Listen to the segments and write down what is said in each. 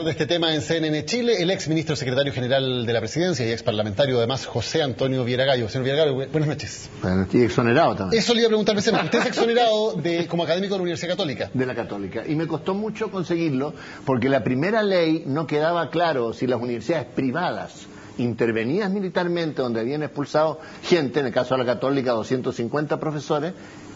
De este tema en CNN Chile, el ex ministro secretario general de la presidencia y ex parlamentario además, José Antonio Viera-Gallo. Señor Viera-Gallo, buenas noches. Bueno, estoy exonerado también. Eso le iba a preguntar precisamente. Usted es exonerado como académico de la Universidad Católica. De la Católica. Y me costó mucho conseguirlo porque la primera ley no quedaba claro si las universidades privadas intervenidas militarmente, donde habían expulsado gente, en el caso de la Católica 250 profesores,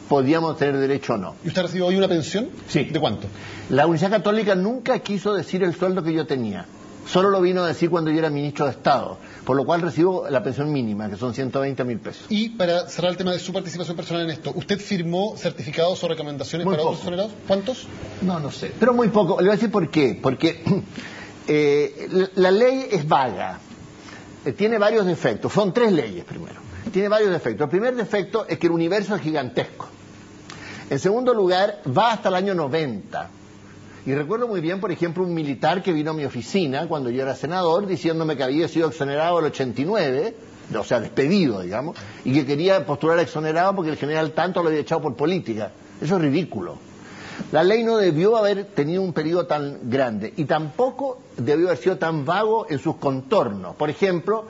podíamos tener derecho o no. ¿Y usted recibió hoy una pensión? Sí. ¿De cuánto? La Universidad Católica nunca quiso decir el sueldo que yo tenía. Solo lo vino a decir cuando yo era ministro de Estado, por lo cual recibo la pensión mínima, que son 120.000 pesos. Y para cerrar el tema de su participación personal en esto, ¿usted firmó certificados o recomendaciones muy para poco. Otros exonerados? ¿Cuántos? No sé, pero muy poco. Le voy a decir por qué. Porque la ley es vaga, tiene varios defectos. Son 3 leyes primero. Tiene varios defectos. El primer defecto es que el universo es gigantesco. En segundo lugar, va hasta el año 90. Y recuerdo muy bien, por ejemplo, un militar que vino a mi oficina cuando yo era senador diciéndome que había sido exonerado el 89, o sea, despedido, digamos, y que quería postular exonerado porque el general tanto lo había echado por política. Eso es ridículo. La ley no debió haber tenido un periodo tan grande y tampoco debió haber sido tan vago en sus contornos. Por ejemplo,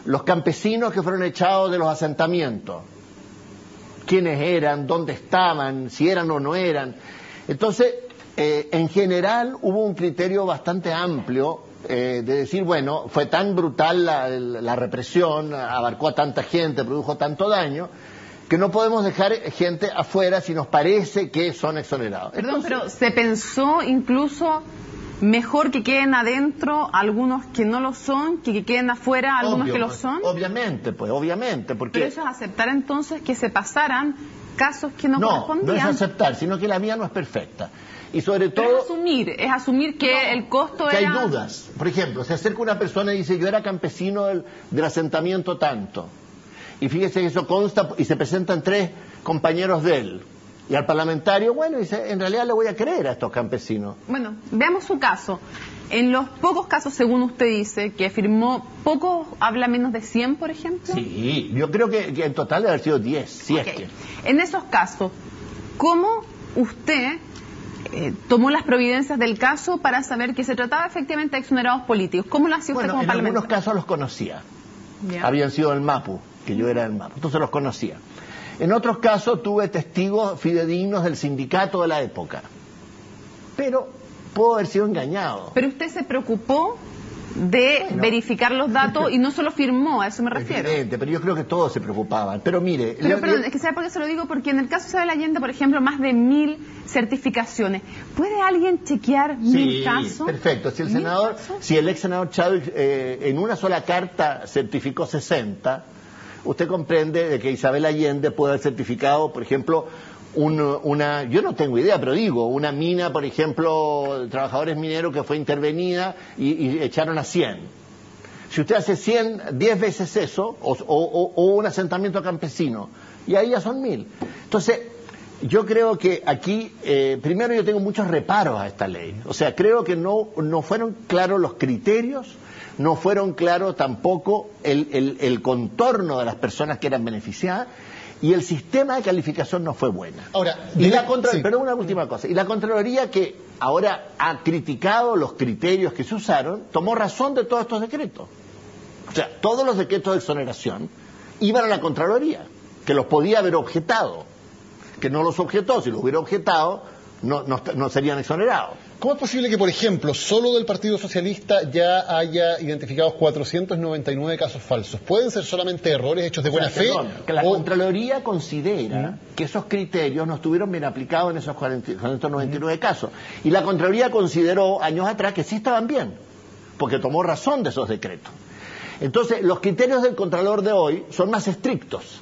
los campesinos que fueron echados de los asentamientos. Quiénes eran, dónde estaban, si eran o no eran. Entonces, en general hubo un criterio bastante amplio de decir, bueno, fue tan brutal la represión, abarcó a tanta gente, produjo tanto daño, que no podemos dejar gente afuera si nos parece que son exonerados. Perdón, pero se pensó incluso mejor que queden adentro algunos que no lo son, que queden afuera algunos que lo son. Obviamente, porque... Pero eso es aceptar entonces que se pasaran casos que no correspondían. No es aceptar, sino que la mía no es perfecta. Y sobre todo... Pero es asumir que el costo que era... hay dudas. Por ejemplo, se acerca una persona y dice, yo era campesino del asentamiento tanto. Y fíjese que eso consta y se presentan 3 compañeros de él. Y al parlamentario, bueno, dice, en realidad le voy a creer a estos campesinos. Bueno, veamos su caso. En los pocos casos, según usted dice, que firmó, ¿pocos habla menos de 100, por ejemplo? Sí, yo creo que en total debe haber sido 10, si es que. En esos casos, ¿cómo usted tomó las providencias del caso para saber que se trataba efectivamente de exonerados políticos? ¿Cómo lo hacía usted como parlamentario? En algunos casos los conocía. ¿Ya? Habían sido del MAPU, que yo era del MAPU, entonces los conocía. En otros casos tuve testigos fidedignos del sindicato de la época. Pero puedo haber sido engañado. Pero usted se preocupó de verificar los datos y no solo firmó, a eso me refiero. Evidente, pero yo creo que todos se preocupaban. Pero mire... Perdón, es que ¿sabe por qué se lo digo? Porque en el caso de Isabel Allende, por ejemplo, más de 1000 certificaciones. ¿Puede alguien chequear 1000 casos? Perfecto. Si el ex senador Chávez en una sola carta certificó 60... Usted comprende de que Isabel Allende puede haber certificado, por ejemplo, yo no tengo idea, pero digo, una mina, por ejemplo, de trabajadores mineros que fue intervenida y echaron a 100. Si usted hace 10 veces eso, o un asentamiento campesino, y ahí ya son 1000. Entonces, yo creo que aquí, primero yo tengo muchos reparos a esta ley. O sea, creo que no fueron claros los criterios, no fueron claros tampoco el contorno de las personas que eran beneficiadas, y el sistema de calificación no fue buena. Ahora, Perdón, una última cosa. Y la Contraloría, que ahora ha criticado los criterios que se usaron, tomó razón de todos estos decretos. O sea, todos los decretos de exoneración iban a la Contraloría, que los podía haber objetado, que no los objetó. Si los hubiera objetado, no serían exonerados. ¿Cómo es posible que, por ejemplo, solo del Partido Socialista ya haya identificado 499 casos falsos? ¿Pueden ser solamente errores hechos de buena fe? Que la Contraloría considera que esos criterios no estuvieron bien aplicados en esos 499 casos. Y la Contraloría consideró años atrás que sí estaban bien, porque tomó razón de esos decretos. Entonces, los criterios del Contralor de hoy son más estrictos.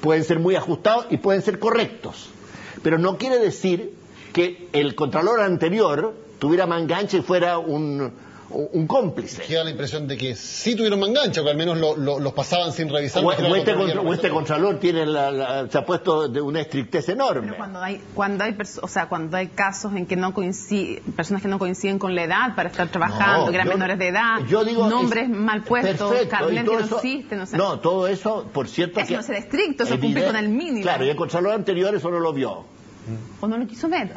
Pueden ser muy ajustados y pueden ser correctos. Pero no quiere decir que el Contralor anterior tuviera mangancha y fuera un cómplice. Queda la impresión de que sí tuvieron mangancha, o que al menos los pasaban sin revisar. O este Contralor se ha puesto de una estrictez enorme. Pero cuando hay casos en que no coinciden, personas que no coinciden con la edad para estar trabajando, que eran menores de edad, nombres mal puestos, carnet que no existen, no, todo eso, por cierto, eso no será estricto, eso cumple con el mínimo. Claro, y el Contralor anterior eso no lo vio. O no lo quiso ver.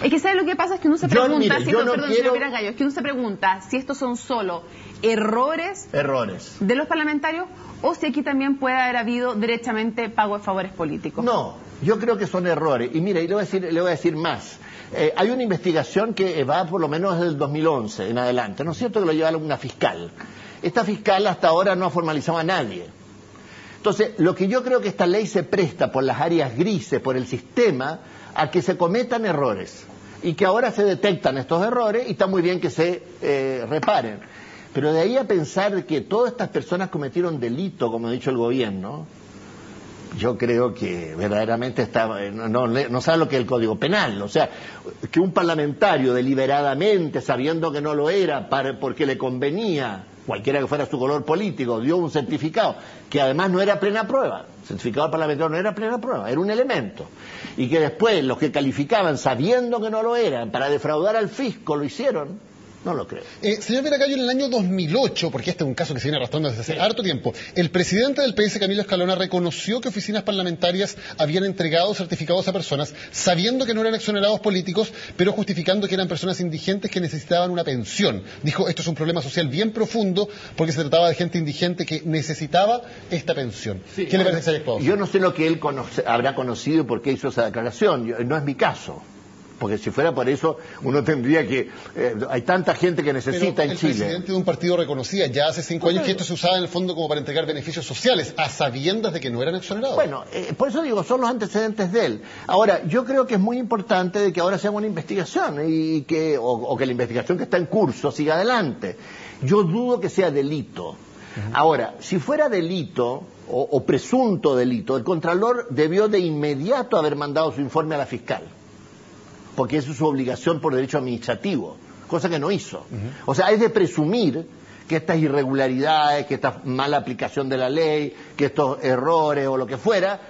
Es que ¿sabe lo que pasa? Es que uno se pregunta, es que uno se pregunta si estos son solo errores de los parlamentarios o si aquí también puede haber habido derechamente pago de favores políticos. No, yo creo que son errores. Y mire, le voy a decir más. Hay una investigación que va por lo menos desde el 2011 en adelante, ¿no es cierto?, que lo lleva una fiscal. Esta fiscal hasta ahora no ha formalizado a nadie. Entonces, lo que yo creo que esta ley se presta por las áreas grises, por el sistema, a que se cometan errores. Y que ahora se detectan estos errores y está muy bien que se reparen. Pero de ahí a pensar que todas estas personas cometieron delito, como ha dicho el gobierno, yo creo que verdaderamente no sabe lo que es el Código Penal. O sea, que un parlamentario deliberadamente, sabiendo que no lo era, porque le convenía, cualquiera que fuera su color político, dio un certificado que además no era plena prueba. El certificado parlamentario no era plena prueba, era un elemento. Y que después los que calificaban sabiendo que no lo eran para defraudar al fisco lo hicieron. No lo creo. Señor Veragallo, en el año 2008, porque este es un caso que se viene arrastrando desde hace harto tiempo, el presidente del PS, Camilo Escalona, reconoció que oficinas parlamentarias habían entregado certificados a personas sabiendo que no eran exonerados políticos, pero justificando que eran personas indigentes que necesitaban una pensión. Dijo, esto es un problema social bien profundo porque se trataba de gente indigente que necesitaba esta pensión. Sí, ¿qué le parece a Alex? Yo no sé lo que él habrá conocido y por qué hizo esa declaración. No es mi caso. Porque si fuera por eso, uno tendría que... hay tanta gente que necesita en Chile. El presidente de un partido reconocía ya hace 5 años que esto se usaba en el fondo como para entregar beneficios sociales, a sabiendas de que no eran exonerados. Bueno, por eso digo, son los antecedentes de él. Ahora, yo creo que es muy importante de que ahora se haga una investigación y que la investigación que está en curso siga adelante. Yo dudo que sea delito. Ahora, si fuera delito o presunto delito, el Contralor debió de inmediato haber mandado su informe a la fiscal. Porque eso es su obligación por derecho administrativo, cosa que no hizo. O sea, es de presumir que estas irregularidades, que esta mala aplicación de la ley, que estos errores o lo que fuera,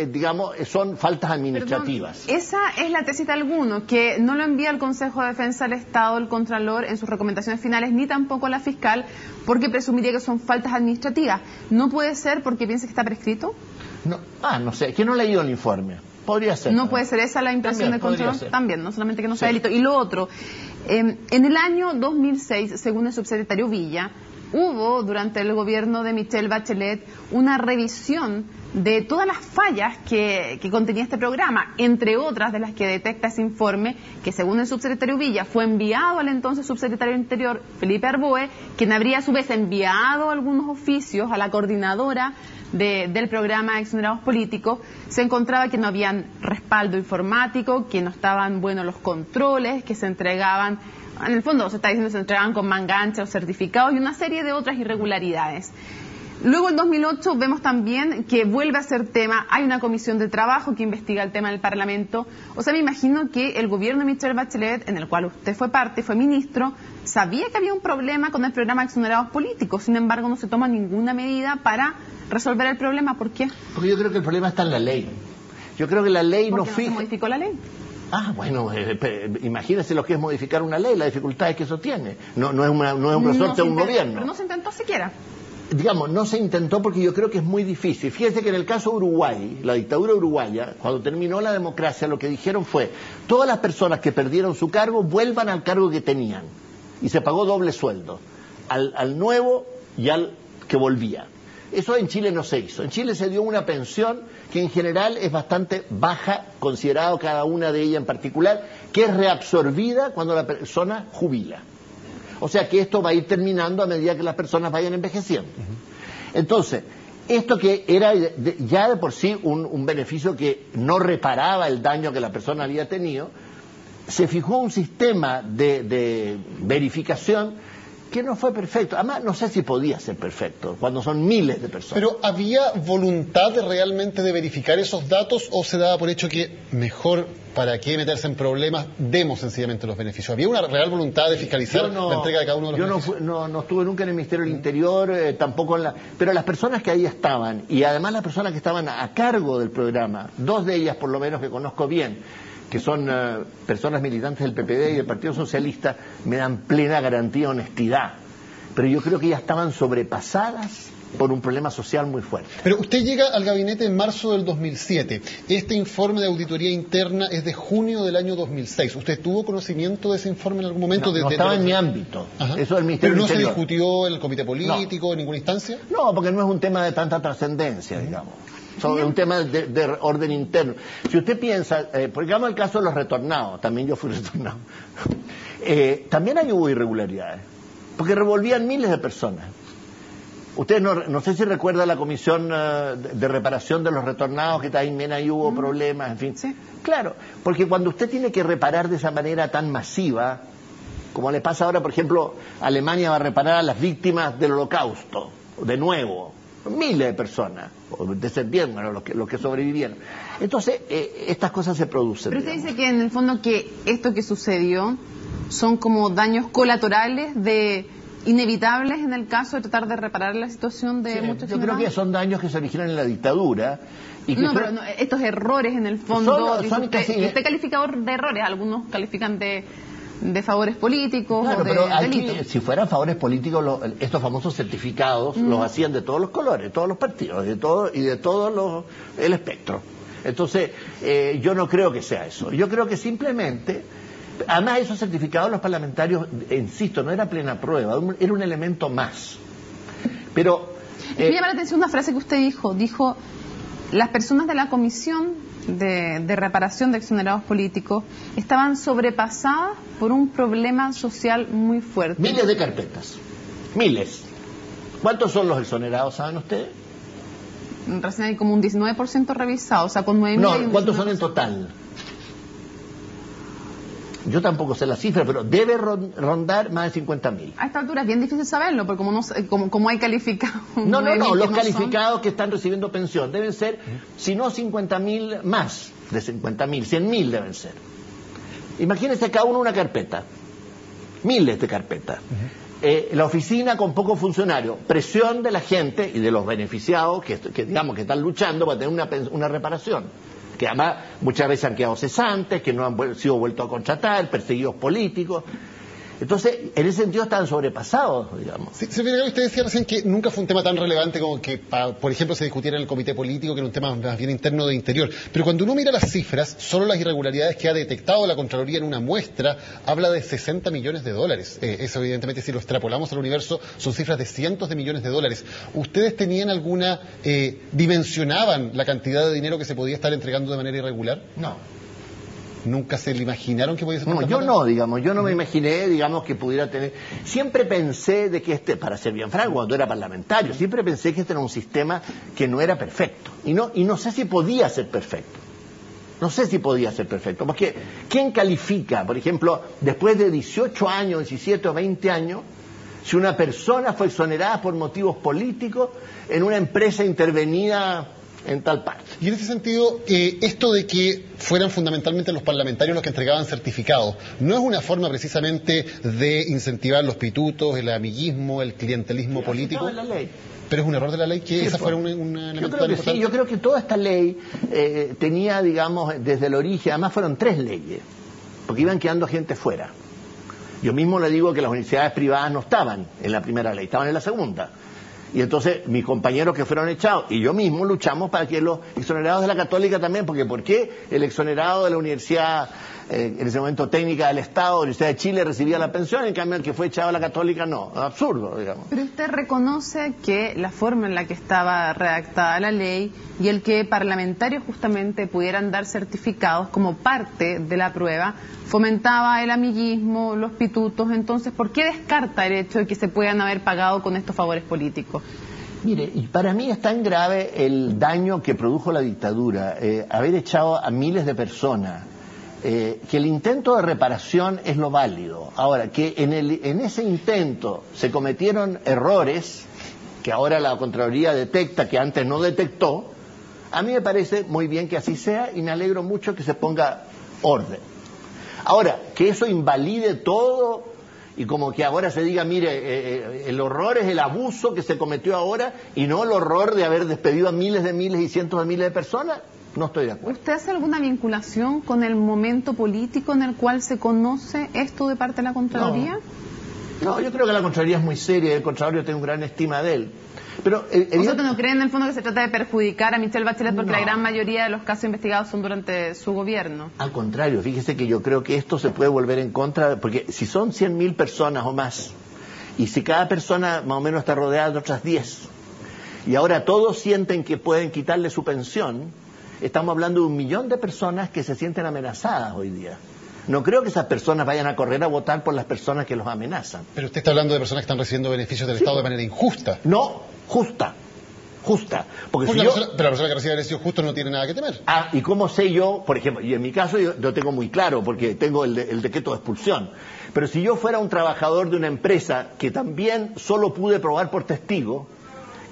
digamos, son faltas administrativas. Perdón, esa es la tesis de alguno, que no lo envía al Consejo de Defensa del Estado, el Contralor, en sus recomendaciones finales, ni tampoco a la fiscal, porque presumiría que son faltas administrativas. ¿No puede ser porque piensa que está prescrito? No, no sé, es que no he leído el informe. Podría ser. No puede ser esa la impresión del Contralor. También, no solamente que no sea delito. Y lo otro, en el año 2006, según el subsecretario Villa, hubo durante el gobierno de Michelle Bachelet una revisión de todas las fallas que contenía este programa, entre otras de las que detecta ese informe, que según el subsecretario Villa fue enviado al entonces subsecretario del Interior, Felipe Arboe, quien habría a su vez enviado algunos oficios a la coordinadora del programa de exonerados políticos. Se encontraba que no habían respaldo informático, que no estaban buenos los controles, que se entregaban, en el fondo se está diciendo que se entregaban con mangancha o certificados y una serie de otras irregularidades. Luego, en 2008, vemos también que vuelve a ser tema, hay una comisión de trabajo que investiga el tema en el Parlamento. O sea, me imagino que el gobierno de Michelle Bachelet, en el cual usted fue parte, fue ministro, sabía que había un problema con el programa de exonerados políticos. Sin embargo, no se toma ninguna medida para resolver el problema. ¿Por qué? Porque yo creo que el problema está en la ley. Yo creo que la ley no fija... ¿Por qué no se modificó la ley? Bueno, imagínese lo que es modificar una ley, las dificultades que eso tiene. No es un resorte de un gobierno. Pero no se intentó siquiera. Digamos, no se intentó porque yo creo que es muy difícil. Fíjese que en el caso de Uruguay, la dictadura uruguaya, cuando terminó la democracia, lo que dijeron fue, todas las personas que perdieron su cargo vuelvan al cargo que tenían. Y se pagó doble sueldo, al nuevo y al que volvía. Eso en Chile no se hizo. En Chile se dio una pensión que en general es bastante baja, considerado cada una de ellas en particular, que es reabsorbida cuando la persona jubila. O sea que esto va a ir terminando a medida que las personas vayan envejeciendo. Entonces, esto que era ya de por sí un beneficio que no reparaba el daño que la persona había tenido, se fijó un sistema de verificación que no fue perfecto. Además, no sé si podía ser perfecto, cuando son miles de personas. Pero ¿había voluntad realmente de verificar esos datos o se daba por hecho que mejor, para qué meterse en problemas, demos sencillamente los beneficios? ¿Había una real voluntad de fiscalizar la entrega de cada uno de los beneficios? Yo no estuve nunca en el Ministerio del Interior, tampoco en la... Pero las personas que ahí estaban, y además las personas que estaban a cargo del programa, dos de ellas por lo menos que conozco bien, que son personas militantes del PPD y del Partido Socialista, me dan plena garantía de honestidad. Pero yo creo que ya estaban sobrepasadas por un problema social muy fuerte. Pero usted llega al gabinete en marzo del 2007. Este informe de auditoría interna es de junio del año 2006. ¿Usted tuvo conocimiento de ese informe en algún momento? No estaba en mi ámbito. Ajá. Eso del Ministerio ¿Pero no Interior. se discutió en el comité político, en ninguna instancia? No, porque no es un tema de tanta trascendencia, digamos. Es un tema de orden interno. Si usted piensa, por ejemplo, el caso de los retornados, también yo fui retornado, también hubo irregularidades, porque revolvían miles de personas. Usted no sé si recuerda la comisión de reparación de los retornados, que también ahí hubo problemas, en fin. Sí. Claro, porque cuando usted tiene que reparar de esa manera tan masiva, como le pasa ahora, por ejemplo, Alemania va a reparar a las víctimas del Holocausto, de nuevo, miles de personas, o descendieron, bueno, los que sobrevivieron. Entonces, estas cosas se producen. Pero usted dice que en el fondo que esto que sucedió son como daños colaterales inevitables en el caso de tratar de reparar la situación de muchos ciudadanos. Yo creo que son daños que se originan en la dictadura. Y que pero estos errores en el fondo, usted calificador de errores, algunos califican de favores políticos, claro, o de pero delitos. Si fueran favores políticos, estos famosos certificados los hacían de todos los colores, todos los partidos, de todo el espectro. Entonces, yo no creo que sea eso. Yo creo que simplemente, además esos certificados los parlamentarios, insisto, no era plena prueba, era un elemento más. Pero me llama la atención una frase que usted dijo, las personas de la comisión de reparación de exonerados políticos estaban sobrepasadas por un problema social muy fuerte. Miles de carpetas, miles. ¿Cuántos son los exonerados, saben ustedes? Recién hay como un 19% revisado, o sea, con 9.000. No, ¿cuántos son en total? Yo tampoco sé la cifra, pero debe rondar más de 50.000. A esta altura es bien difícil saberlo, porque como hay calificados. No, los calificados que están recibiendo pensión deben ser, si no 50.000, más de 50.000, 100.000 deben ser. Imagínense cada uno una carpeta, miles de carpetas. La oficina con pocos funcionarios, presión de la gente y de los beneficiados que digamos que están luchando para tener una reparación, que además muchas veces han quedado cesantes, que no han sido vueltos a contratar, perseguidos políticos. Entonces, en ese sentido están sobrepasados, digamos. Sí, usted decía recién que nunca fue un tema tan relevante como que, por ejemplo, se discutiera en el comité político, que era un tema más bien interno de interior. Pero cuando uno mira las cifras, solo las irregularidades que ha detectado la Contraloría en una muestra, habla de 60 millones de dólares. Eso, evidentemente, si lo extrapolamos al universo, son cifras de cientos de millones de dólares. ¿Ustedes tenían dimensionaban la cantidad de dinero que se podía estar entregando de manera irregular? No. ¿Nunca se le imaginaron que podía ser? No, yo no me imaginé, que pudiera tener. Siempre pensé de que para ser bien franco, cuando era parlamentario, siempre pensé que este era un sistema que no era perfecto. Y no sé si podía ser perfecto. No sé si podía ser perfecto. Porque, ¿quién califica, por ejemplo, después de 18 años, 17 o 20 años, si una persona fue exonerada por motivos políticos en una empresa intervenida en tal parte? Y en ese sentido, esto de que fueran fundamentalmente los parlamentarios los que entregaban certificados, ¿no es una forma precisamente de incentivar los pitutos, el amiguismo, el clientelismo político? En la ley. ¿Pero es un error de la ley que esa fuera un elemento tan importante? Sí, yo creo que toda esta ley tenía, desde el origen, además fueron 3 leyes, porque iban quedando gente fuera. Yo mismo le digo que las universidades privadas no estaban en la primera ley, estaban en la segunda. Y entonces mis compañeros que fueron echados y yo mismo luchamos para que los exonerados de la Católica también, porque ¿por qué el exonerado de la Universidad, en ese momento técnica del Estado, Universidad de Chile, recibía la pensión, en cambio el que fue echado a la Católica no? Absurdo, digamos. Pero usted reconoce que la forma en la que estaba redactada la ley y el que parlamentarios justamente pudieran dar certificados como parte de la prueba fomentaba el amiguismo, los pitutos. Entonces, ¿por qué descarta el hecho de que se puedan haber pagado con estos favores políticos? Mire, y para mí es tan grave el daño que produjo la dictadura, haber echado a miles de personas, que el intento de reparación es lo válido. Ahora, que en ese intento se cometieron errores, que ahora la Contraloría detecta, que antes no detectó, a mí me parece muy bien que así sea y me alegro mucho que se ponga orden. Ahora, que eso invalide todo y como que ahora se diga, mire, el horror es el abuso que se cometió ahora y no el horror de haber despedido a miles y cientos de miles de personas, no estoy de acuerdo. ¿Usted hace alguna vinculación con el momento político en el cual se conoce esto de parte de la Contraloría? No, yo creo que la Contraloría es muy seria y el Contralor yo tengo gran estima de él. Pero ¿Usted no cree en el fondo que se trata de perjudicar a Michelle Bachelet porque la gran mayoría de los casos investigados son durante su gobierno? Al contrario, fíjese que yo creo que esto se puede volver en contra, porque si son 100.000 personas o más, y si cada persona más o menos está rodeada de otras 10, y ahora todos sienten que pueden quitarle su pensión, estamos hablando de 1 millón de personas que se sienten amenazadas hoy día. No creo que esas personas vayan a correr a votar por las personas que los amenazan. Pero usted está hablando de personas que están recibiendo beneficios del Estado de manera injusta. No, justa. Porque pero la persona que recibe beneficios justos no tiene nada que temer. ¿Y cómo sé yo? Por ejemplo, y en mi caso yo tengo muy claro, porque tengo el decreto de expulsión. Pero si yo fuera un trabajador de una empresa que también solo pude probar por testigo,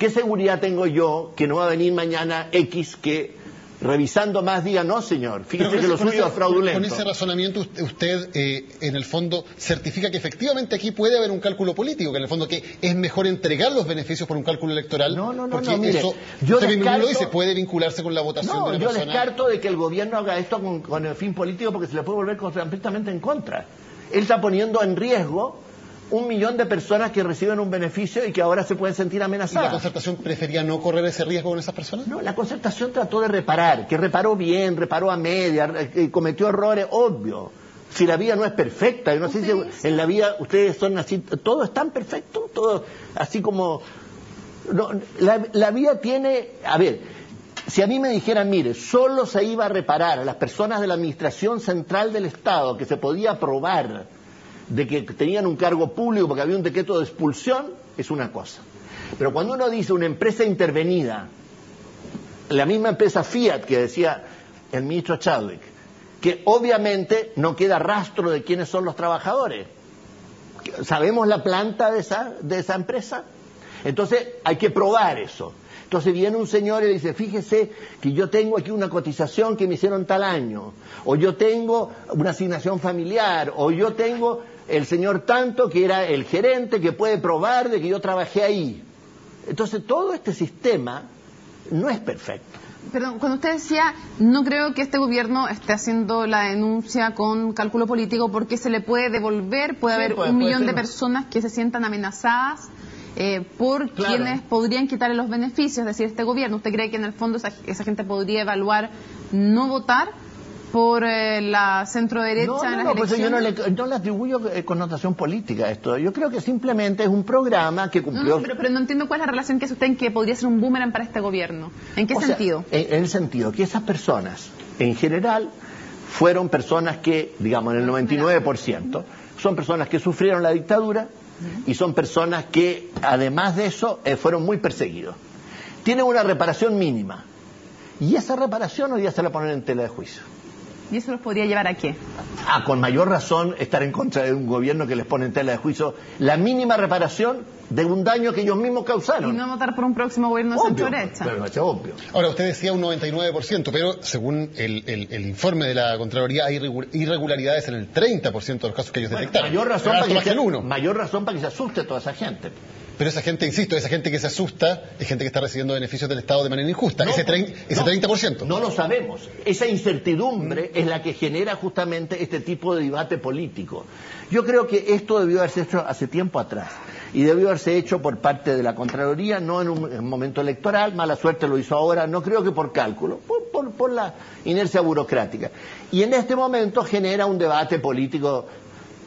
¿qué seguridad tengo yo que no va a venir mañana X que revisando más diga, no señor, fíjese que lo suyo es fraudulento? Con ese razonamiento usted en el fondo certifica que efectivamente aquí puede haber un cálculo político, que en el fondo que es mejor entregar los beneficios por un cálculo electoral. Porque mire, eso, yo usted descarto, mismo lo dice, puede vincularse con la votación de una persona. Yo descarto de que el gobierno haga esto con el fin político porque se le puede volver completamente en contra. Él está poniendo en riesgo 1 millón de personas que reciben un beneficio y que ahora se pueden sentir amenazadas. ¿Y la Concertación prefería no correr ese riesgo con esas personas? No, la Concertación trató de reparar, que reparó bien, reparó a media, cometió errores, obvio. Si la vida no es perfecta, yo no sé si en la vida ustedes son así, todo es tan perfecto, todo así como... No, la vida tiene... A ver, si a mí me dijeran, mire, solo se iba a reparar a las personas de la Administración Central del Estado, que se podía probar de que tenían un cargo público porque había un decreto de expulsión, es una cosa. Pero cuando uno dice una empresa intervenida, la misma empresa Fiat que decía el ministro Chadwick, que obviamente no queda rastro de quiénes son los trabajadores. ¿Sabemos la planta de esa empresa? Entonces hay que probar eso. Entonces viene un señor y le dice, fíjese que yo tengo aquí una cotización que me hicieron tal año, o yo tengo una asignación familiar, o yo tengo el señor tanto que era el gerente que puede probar de que yo trabajé ahí. Entonces todo este sistema no es perfecto. Perdón, cuando usted decía, no creo que este gobierno esté haciendo la denuncia con cálculo político porque se le puede devolver, puede haber 1 millón de personas que se sientan amenazadas por quienes podrían quitarle los beneficios, es decir, este gobierno. ¿Usted cree que en el fondo esa gente podría evaluar no votar por la centro-derecha en las elecciones? Pues yo no le atribuyo connotación política a esto. Yo creo que simplemente es un programa que cumplió... Pero no entiendo cuál es la relación que hace usted en que podría ser un boomerang para este gobierno. ¿En qué sentido? En el sentido que esas personas, en general, fueron personas que, digamos, en el 99%, son personas que sufrieron la dictadura y son personas que, además de eso, fueron muy perseguidos. Tienen una reparación mínima. Y esa reparación hoy día se la ponen en tela de juicio. ¿Y eso los podría llevar a qué? Con mayor razón estar en contra de un gobierno que les pone en tela de juicio la mínima reparación de un daño que ellos mismos causaron. Y no votar por un próximo gobierno de centro-derecha. Pero es obvio. Ahora, usted decía un 99%, pero según el informe de la Contraloría hay irregularidades en el 30% de los casos que ellos detectaron. Mayor razón para que se asuste toda esa gente. Pero esa gente, insisto, esa gente que se asusta es gente que está recibiendo beneficios del Estado de manera injusta. Ese 30%. No lo sabemos. Esa incertidumbre es la que genera justamente este tipo de debate político. Yo creo que esto debió haberse hecho hace tiempo atrás. Y debió haberse hecho por parte de la Contraloría, no en un momento electoral, mala suerte lo hizo ahora, no creo que por cálculo, por la inercia burocrática. Y en este momento genera un debate político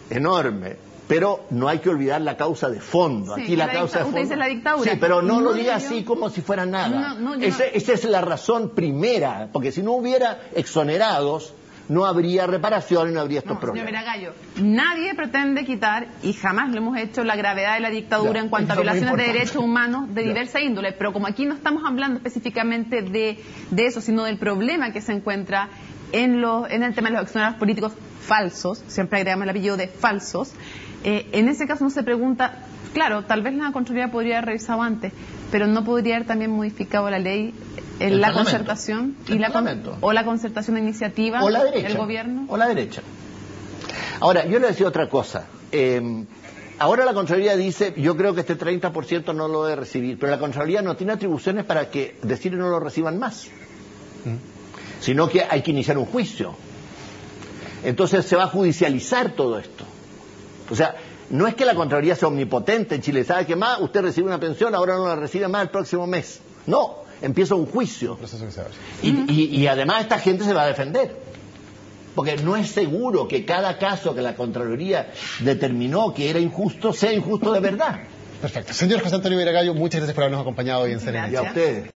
enorme. Pero no hay que olvidar la causa de fondo. Aquí la causa de fondo. Usted dice la dictadura. Sí, pero no lo diga así como si fuera nada. Esa es la razón primera, porque si no hubiera exonerados, no habría reparación y no habría estos problemas. Señor Veragallo, nadie pretende quitar, y jamás lo hemos hecho, la gravedad de la dictadura en cuanto a violaciones de derechos humanos de diversa índole. Pero como aquí no estamos hablando específicamente de eso, sino del problema que se encuentra en el tema de los exonerados políticos falsos, siempre agregamos el apellido de falsos. En ese caso uno se pregunta, claro, tal vez la Contraloría podría haber revisado antes, pero no podría haber también modificado la ley, la concertación o la concertación de iniciativa del gobierno. O la derecha. Ahora, yo le decía otra cosa. Ahora la Contraloría dice, yo creo que este 30% no lo debe recibir, pero la Contraloría no tiene atribuciones para que decir no lo reciban más, sino que hay que iniciar un juicio. Entonces se va a judicializar todo esto. O sea, no es que la Contraloría sea omnipotente en Chile, ¿sabe qué más? Usted recibe una pensión, ahora no la recibe más el próximo mes. No, empieza un juicio. Y además esta gente se va a defender. Porque no es seguro que cada caso que la Contraloría determinó que era injusto, sea injusto de verdad. Perfecto. Señor José Antonio Viragallo, muchas gracias por habernos acompañado hoy en Serena. Y a ustedes.